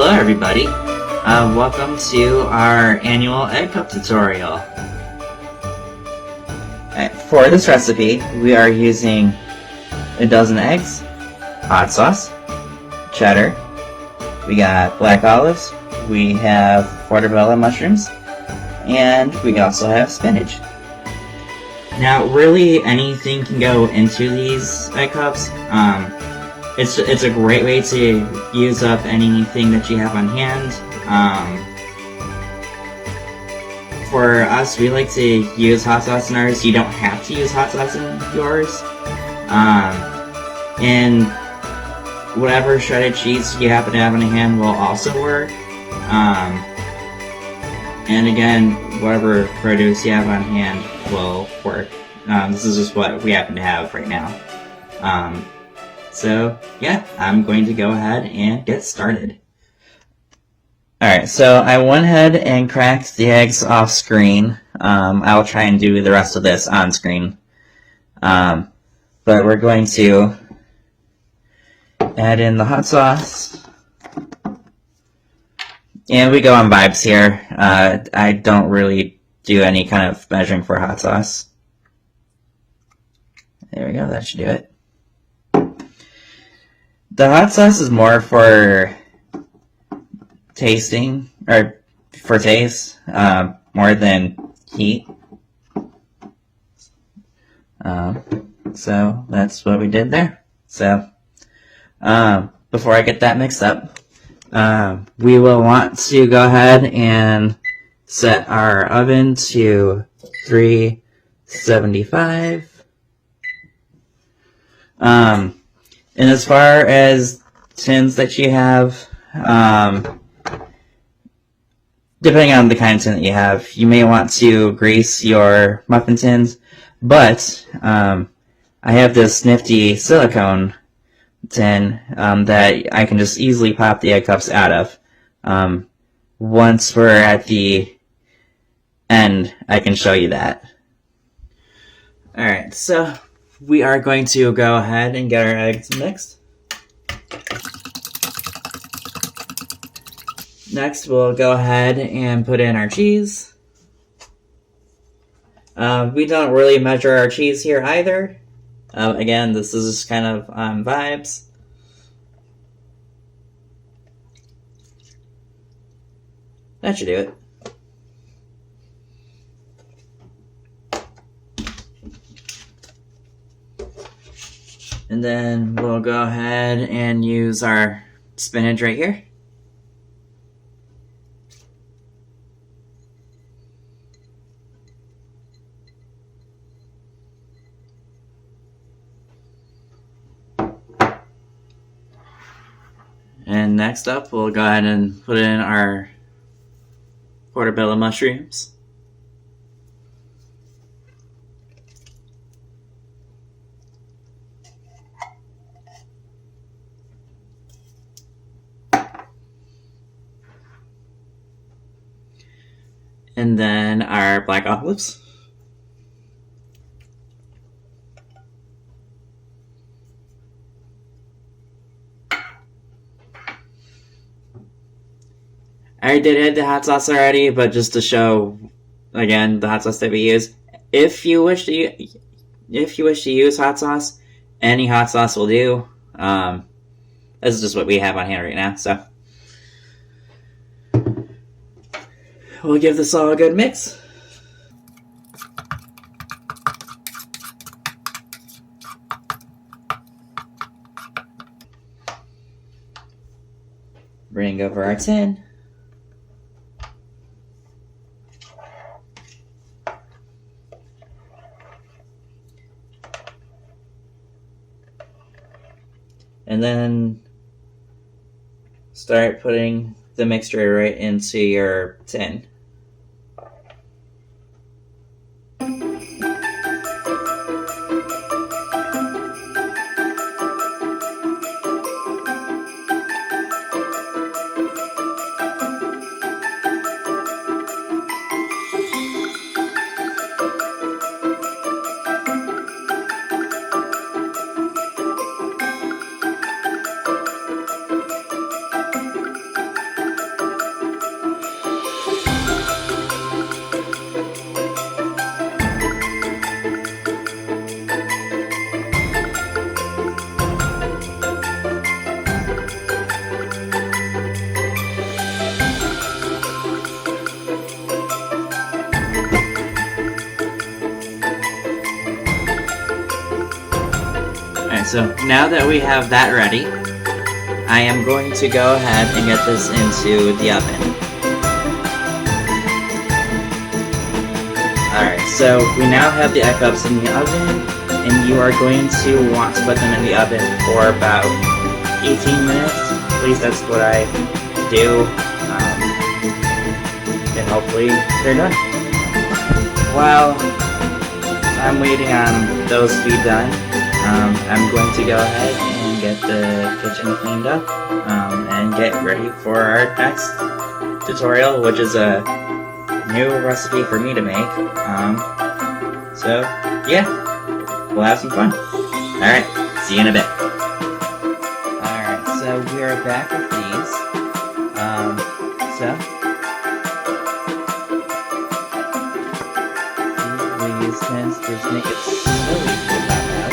Hello everybody, welcome to our annual egg cup tutorial. For this recipe, we are using a dozen eggs, hot sauce, cheddar, we got black olives, we have portobello mushrooms, and we also have spinach. Now really anything can go into these egg cups. It's a great way to use up anything that you have on hand. For us, we like to use hot sauce in ours. You don't have to use hot sauce in yours. And whatever shredded cheese you happen to have on hand will also work. And again, whatever produce you have on hand will work. This is just what we happen to have right now. So yeah, I'm going to go ahead and get started. Alright, so I went ahead and cracked the eggs off screen. I'll try and do the rest of this on screen. But we're going to add in the hot sauce. And we go on vibes here. I don't really do any kind of measuring for hot sauce. There we go, that should do it. The hot sauce is more for tasting, or for taste, more than heat. So that's what we did there. So, before I get that mixed up, we will want to go ahead and set our oven to 375. And as far as tins that you have, depending on the kind of tin that you have, you may want to grease your muffin tins, but I have this nifty silicone tin that I can just easily pop the egg cups out of. Once we're at the end, I can show you that. Alright, so we are going to go ahead and get our eggs mixed. Next, we'll go ahead and put in our cheese. We don't really measure our cheese here either. Again, this is just kind of on vibes. That should do it. And then we'll go ahead and use our spinach right here. And next up, we'll go ahead and put in our portobello mushrooms. And then our black olives. I did add the hot sauce already, but just to show again the hot sauce that we use. If you wish to use hot sauce, any hot sauce will do. This is just what we have on hand right now, so we'll give this all a good mix. Bring over our tin. And then start putting the mixture right into your tin. so now that we have that ready, I am going to go ahead and get this into the oven. Alright, so we now have the egg cups in the oven, and you are going to want to put them in the oven for about 18 minutes. At least that's what I do. And hopefully they're done. While I'm waiting on those to be done, I'm going to go ahead and get the kitchen cleaned up and get ready for our next tutorial, which is a new recipe for me to make. So yeah, we'll have some fun. Alright, see you in a bit. Alright, so we are back with these. These tends to just make it so easy to pop out.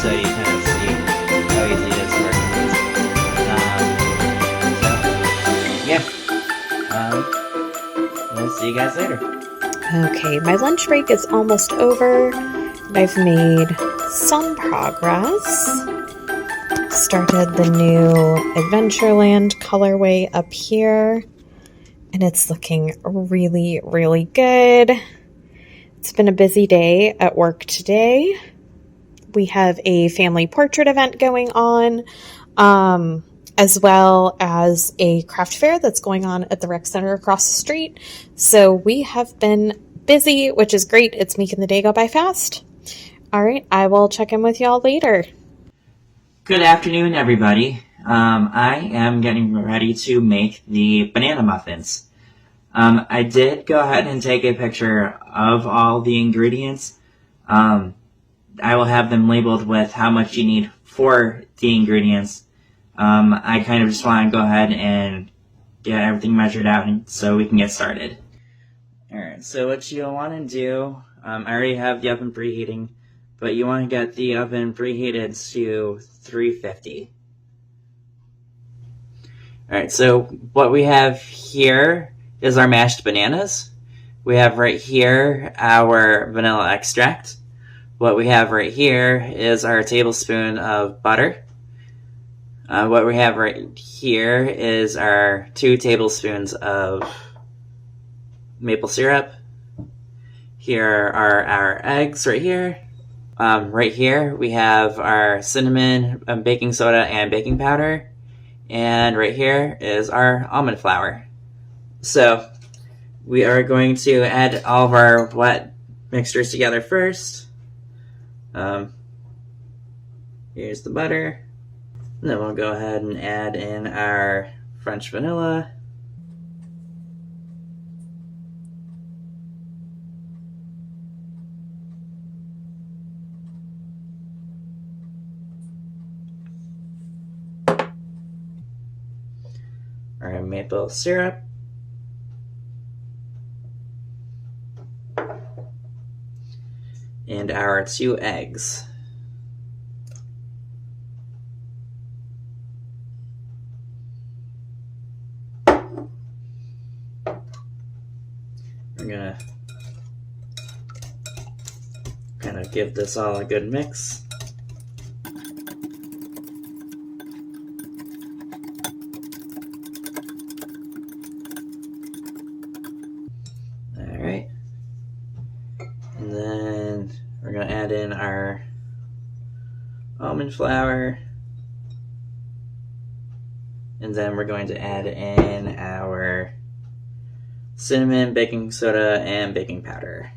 So you kind of see how easy it is to work with these. Yeah. We'll see you guys later. Okay, my lunch break is almost over. I've made some progress. Started the new Adventureland colorway up here, and it's looking really, really good. It's been a busy day at work today. We have a family portrait event going on, as well as a craft fair that's going on at the rec center across the street. So we have been busy, which is great. It's making the day go by fast. All right, I will check in with y'all later. Good afternoon, everybody. I am getting ready to make the banana muffins. I did go ahead and take a picture of all the ingredients. I will have them labeled with how much you need for the ingredients. I kind of just want to go ahead and get everything measured out so we can get started. Alright, so what you'll want to do, I already have the oven preheating, but you want to get the oven preheated to 350. Alright, so what we have here is our mashed bananas. We have right here our vanilla extract. What we have right here is our tablespoon of butter. What we have right here is our 2 tablespoons of maple syrup. Here are our eggs right here. Right here we have our cinnamon, baking soda, and baking powder. And right here is our almond flour. So we are going to add all of our wet mixtures together first. Here's the butter. And then we'll go ahead and add in our French vanilla. Our maple syrup. And our 2 eggs. We're gonna kind of give this all a good mix. Alright. And then we're gonna add in our almond flour. And then we're going to add in our cinnamon, baking soda, and baking powder.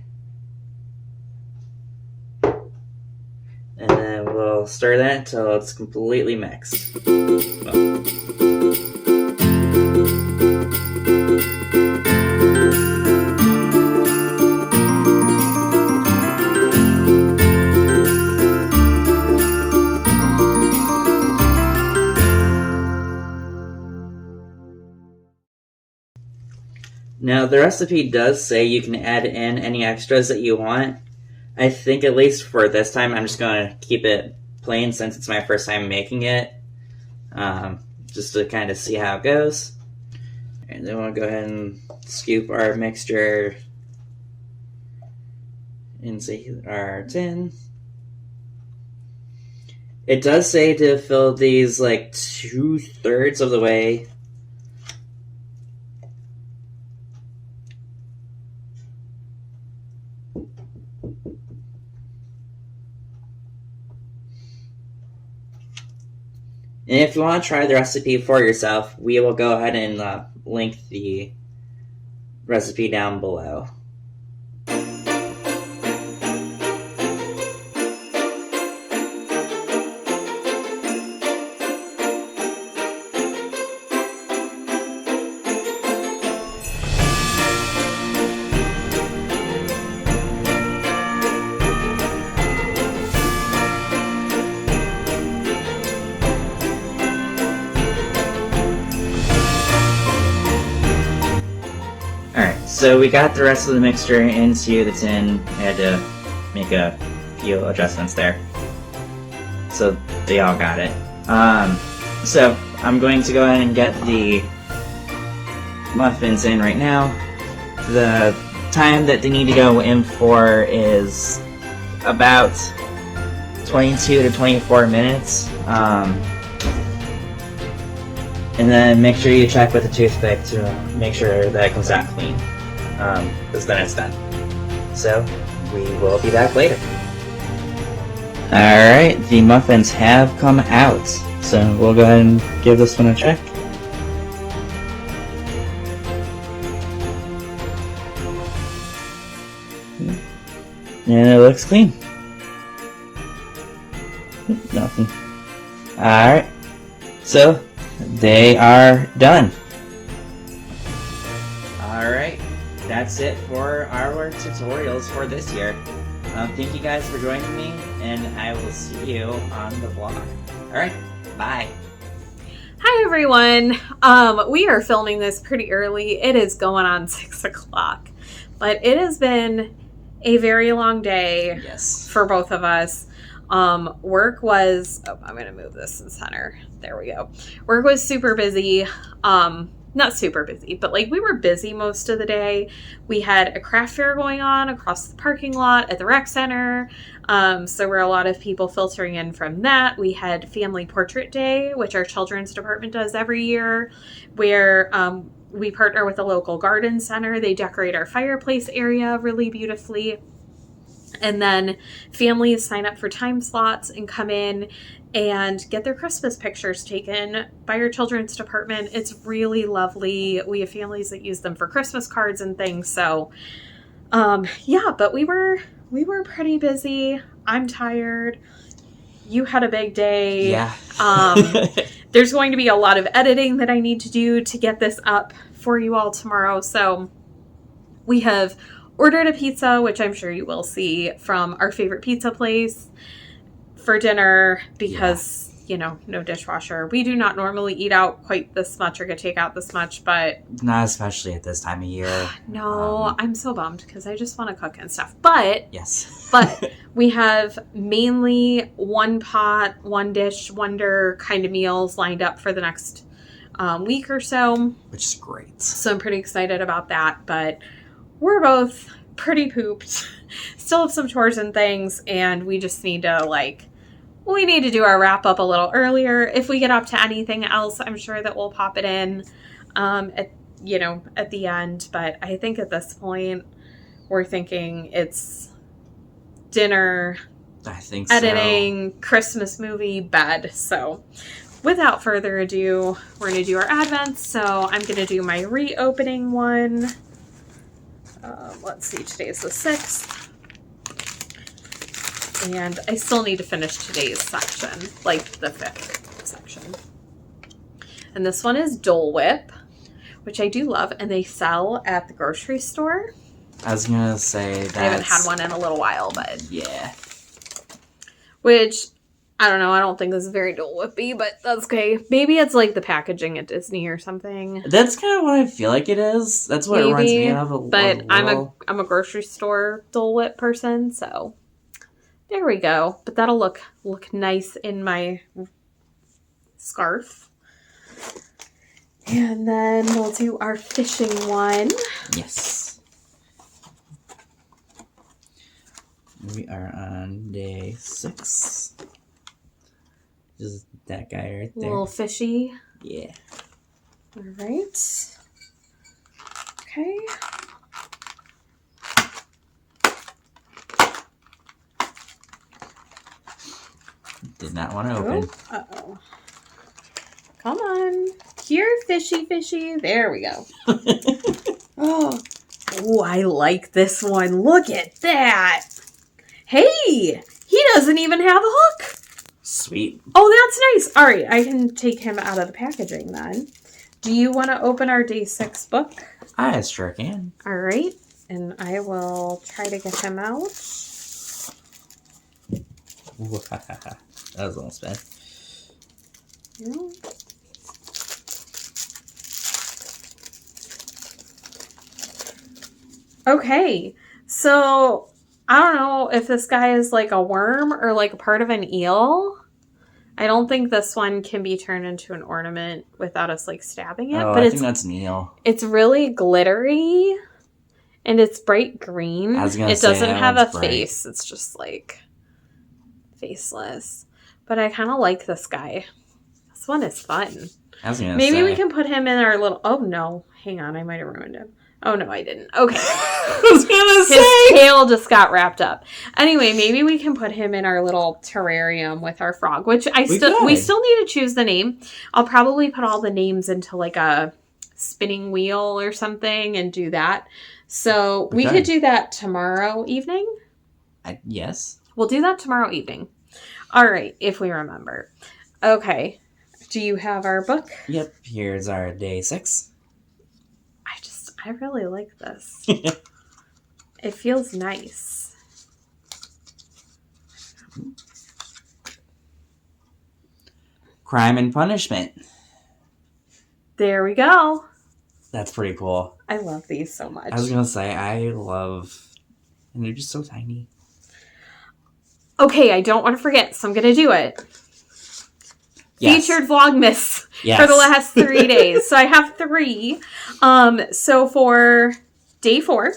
And then we'll stir that until it's completely mixed. Now, the recipe does say you can add in any extras that you want. I think at least for this time, I'm just going to keep it plain since it's my first time making it. Just to kind of see how it goes. And then we'll go ahead and scoop our mixture into our tin. It does say to fill these like 2/3 of the way. And if you want to try the recipe for yourself, we will go ahead and link the recipe down below. So we got the rest of the mixture into the tin. I had to make a few adjustments there. So they all got it. So I'm going to go ahead and get the muffins in right now. The time that they need to go in for is about 22 to 24 minutes. And then make sure you check with a toothpick to make sure that it comes out clean. Because then it's done. So, we will be back later. Alright, the muffins have come out. So, we'll go ahead and give this one a check. And it looks clean. Nothing. Alright. So, they are done. Alright. That's it for our tutorials for this year. Thank you guys for joining me, and I will see you on the vlog. Alright, bye. Hi everyone. We are filming this pretty early. It is going on 6 o'clock, but it has been a very long day. Yes. For both of us. Work was, I'm going to move this in center. There we go. Work was super busy. Not super busy, but like we were busy most of the day. We had a craft fair going on across the parking lot at the rec center. So there were a lot of people filtering in from that. We had Family Portrait Day, which our children's department does every year, where we partner with a local garden center. They decorate our fireplace area really beautifully. And then families sign up for time slots and come in and get their Christmas pictures taken by our children's department. It's really lovely. We have families that use them for Christmas cards and things. So, yeah, but we were pretty busy. I'm tired. You had a big day. Yeah. There's going to be a lot of editing that I need to do to get this up for you all tomorrow. So we have ordered a pizza, which I'm sure you will see, from our favorite pizza place for dinner because, you know, no dishwasher. We do not normally eat out quite this much or get takeout this much, but... Not especially at this time of year. No, I'm so bummed because I just want to cook and stuff. But... Yes. But we have mainly one pot, one dish, wonder kind of meals lined up for the next week or so. Which is great. So I'm pretty excited about that, but... We're both pretty pooped, still have some chores and things, and we just need to, we need to do our wrap up a little earlier. If we get up to anything else, I'm sure that we'll pop it in, at the end. But I think at this point, we're thinking it's dinner, I think editing, Christmas movie, bed. So without further ado, we're going to do our Advents. So I'm going to do my reopening one. Let's see, today's the 6th. And I still need to finish today's section, like the 5th section. And this one is Dole Whip, which I do love, and they sell at the grocery store. I was going to say that. I haven't had one in a little while, but... Yeah. Which, I don't know, I don't think this is very Dole Whippy, but that's okay. Maybe it's like the packaging at Disney or something. That's kind of what I feel like it is. That's what it reminds me of. But I'm a grocery store Dole Whip person, so There we go. But that'll look nice in my scarf. And then we'll do our fishing one. Yes. We are on day 6. Just that guy right there. A little fishy. Yeah. All right. Okay. Did not want to open. Uh-oh. Come on. Here, fishy, fishy. There we go. Oh, I like this one. Look at that. Hey, he doesn't even have a hook. Sweet. Oh, that's nice. All right, I can take him out of the packaging then. Do you want to open our day 6 book? I sure can. All right, and I will try to get him out. That was almost bad. Yeah. Okay, so I don't know if this guy is like a worm or like a part of an eel. I don't think this one can be turned into an ornament without us like stabbing it. Oh, but I think that's an eel. It's really glittery and it's bright green. I was gonna it say, doesn't that have a one's bright. face. It's just like faceless. But I kind of like this guy. This one is fun. I was gonna Maybe say. we can put him in our little... Oh, no. Hang on. I might have ruined him. Oh, no, I didn't. Okay. I was gonna His say. tail just got wrapped up. Anyway, maybe we can put him in our little terrarium with our frog, which we still need to choose the name. I'll probably put all the names into like a spinning wheel or something and do that. So we could do that tomorrow evening. Yes. We'll do that tomorrow evening. All right, if we remember. Okay. Do you have our book? Yep. Here's our day 6. I really like this. It feels nice. Crime and Punishment. There we go. That's pretty cool. I love these so much. I was gonna say, I love... And they're just so tiny. Okay, I don't want to forget, so I'm going to do it. Yes. Featured Vlogmas for the last 3 days. So I have 3. So for day 4,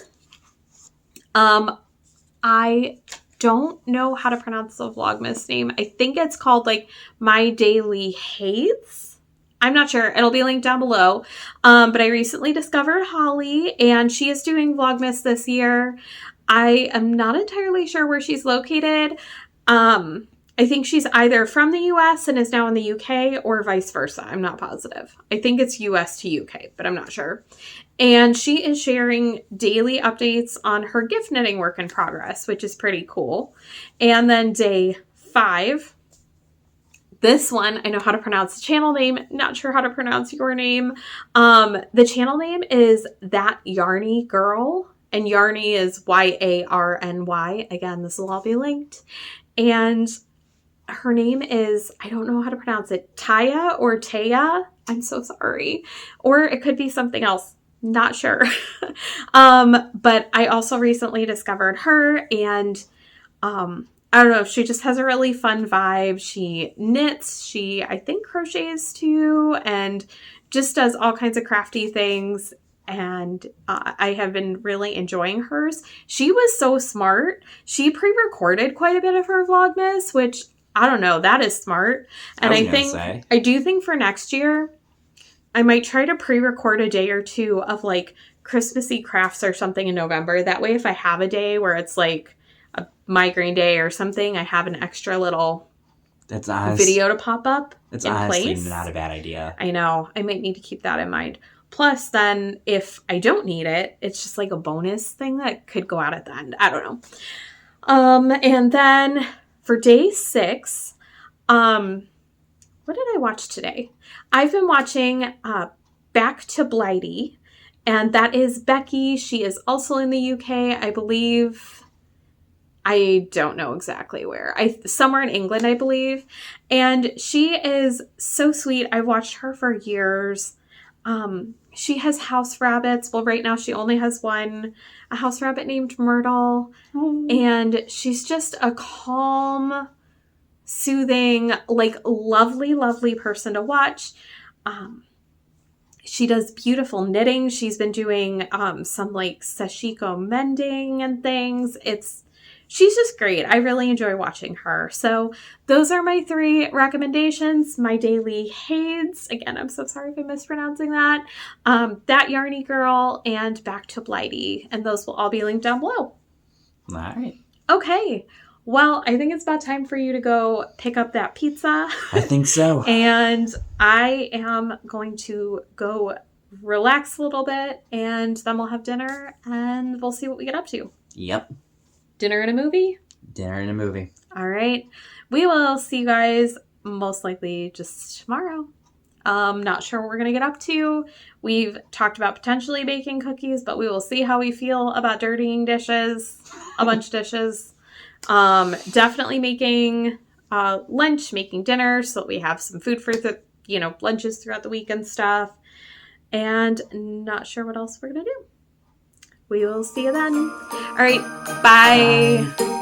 I don't know how to pronounce the Vlogmas name. I think it's called like My Daily Hates. I'm not sure. It'll be linked down below. But I recently discovered Holly, and she is doing Vlogmas this year. I am not entirely sure where she's located. I think she's either from the US and is now in the UK or vice versa. I'm not positive. I think it's US to UK, but I'm not sure. And she is sharing daily updates on her gift knitting work in progress, which is pretty cool. And then day 5, this one, I know how to pronounce the channel name. Not sure how to pronounce your name. The channel name is That Yarny Girl. And Yarny is Y-A-R-N-Y. Again, this will all be linked. And her name is, I don't know how to pronounce it, Taya or Taya. I'm so sorry. Or it could be something else. Not sure. But I also recently discovered her, and I don't know, she just has a really fun vibe. She knits, she, I think, crochets too, and just does all kinds of crafty things. And I have been really enjoying hers. She was so smart. She pre-recorded quite a bit of her Vlogmas, which, I don't know, that is smart. And I do think for next year, I might try to pre-record a day or 2 of like Christmassy crafts or something in November. That way, if I have a day where it's like a migraine day or something, I have an extra little video to pop up. That's honestly not a bad idea. I know. I might need to keep that in mind. Plus, then, if I don't need it, it's just like a bonus thing that could go out at the end. I don't know. And then for day 6, what did I watch today? I've been watching Back to Blighty, and that is Becky. She is also in the UK, I believe. I don't know exactly where. Somewhere in England, I believe. And she is so sweet. I've watched her for years. she has house rabbits. Well, right now she only has one, a house rabbit named Myrtle. And she's just a calm, soothing, like lovely, lovely person to watch. She does beautiful knitting. She's been doing some like sashiko mending and things. She's just great. I really enjoy watching her. So those are my 3 recommendations. My daily Hades. Again, I'm so sorry if I'm mispronouncing that. That Yarny Girl and Back to Blighty. And those will all be linked down below. All right. Okay. Well, I think it's about time for you to go pick up that pizza. I think so. And I am going to go relax a little bit, and then we'll have dinner, and we'll see what we get up to. Yep. Dinner and a movie? Dinner and a movie. All right. We will see you guys most likely just tomorrow. Not sure what we're going to get up to. We've talked about potentially baking cookies, but we will see how we feel about dirtying dishes, a bunch of dishes. Definitely making lunch, making dinner so that we have some food for the, lunches throughout the week and stuff. And not sure what else we're going to do. We will see you then. All right. Bye.